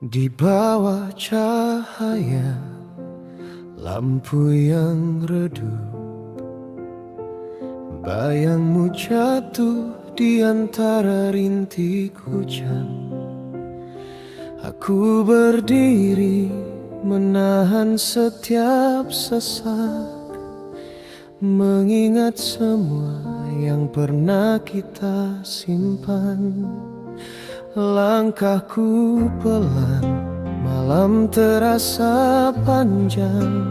Di bawah cahaya lampu yang redup, bayangmu jatuh di antara rintik hujan. Aku berdiri menahan setiap sesak, mengingat semua yang pernah kita simpan. Langkahku pelan, malam terasa panjang.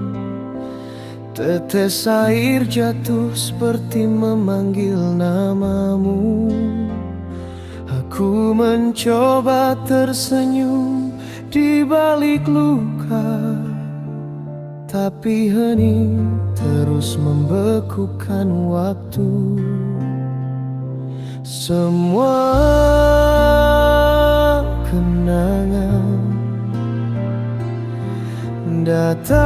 Tetes air jatuh seperti memanggil namamu. Aku mencoba tersenyum di balik luka, tapi hening terus membekukan waktu. Semua kenangan datang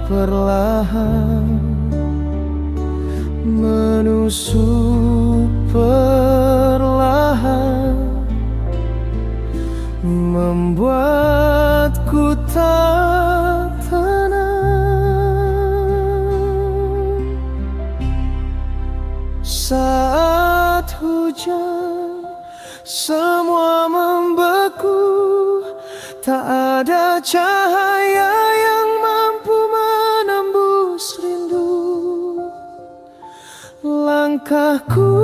perlahan, menusuk perlahan, membuatku tak tenang. Saat hujan semua membeku, tak ada cahaya yang mampu menembus rindu. Langkahku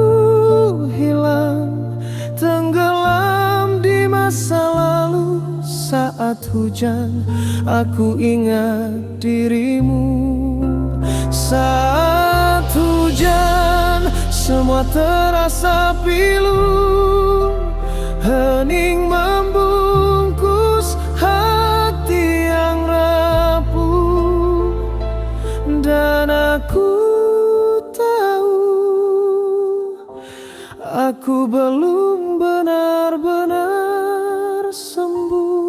hilang, tenggelam di masa lalu. Saat hujan aku ingat dirimu. Saat hujan semua terasa pilu, hening membungkus hati yang rapuh. Dan aku tahu aku belum benar-benar sembuh.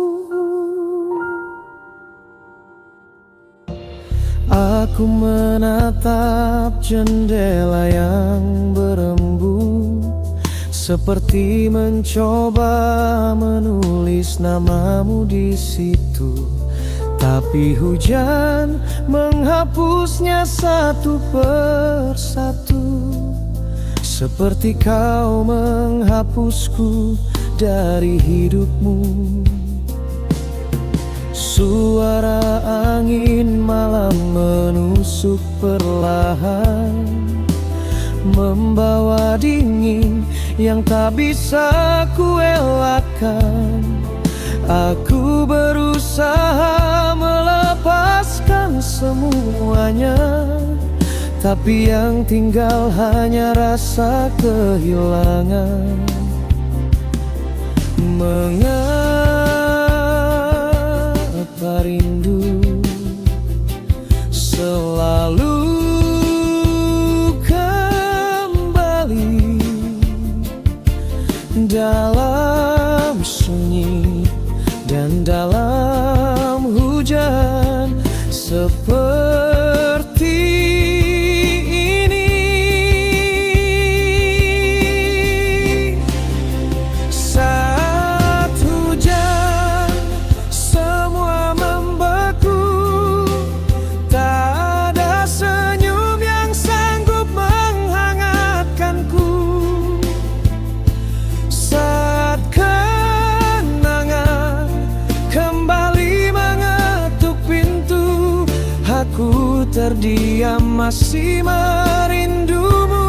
Aku menatap jendela yang berembun, seperti mencoba menulis namamu di situ. Tapi hujan menghapusnya satu persatu, seperti kau menghapusku dari hidupmu. Suara angin malam menusuk perlahan, membawa dingin yang tak bisa kuelakkan. Aku berusaha melepaskan semuanya, tapi yang tinggal hanya rasa kehilangan. Mengapa rindu selalu kembali dalam sunyi dan dalam hujan seperti ini? Saat hujan semua membeku, tak ada senyum yang sanggup menghangatkanku. Saat kenangan kembali mengetuk pintu, aku terdiam masih merindumu.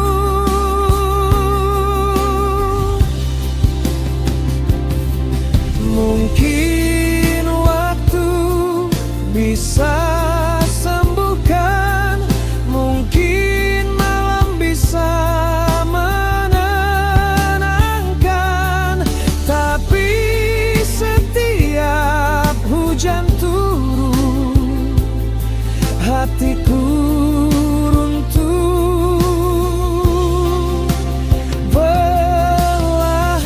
Mungkin waktu bisa sembuhkan, mungkin malam bisa menenangkan, tapi setiap hujan turun, hatiku runtuh perlahan.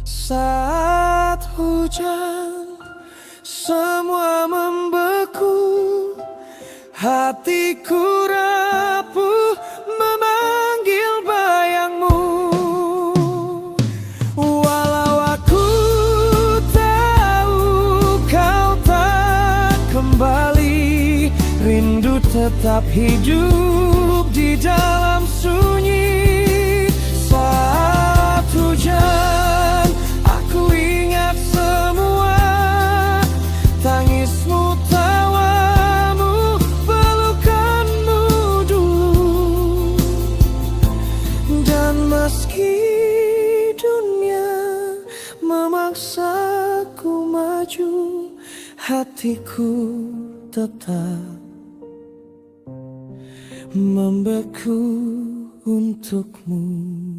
Saat hujan semua membeku, hatiku rapuh memanggil bayangmu. tetap hidup di dalam sunyi. Saat hujan, aku ingat semua tangismu, tawamu, pelukanmu dulu. Dan meski dunia memaksaku maju, hatiku tetap membeku untukmu.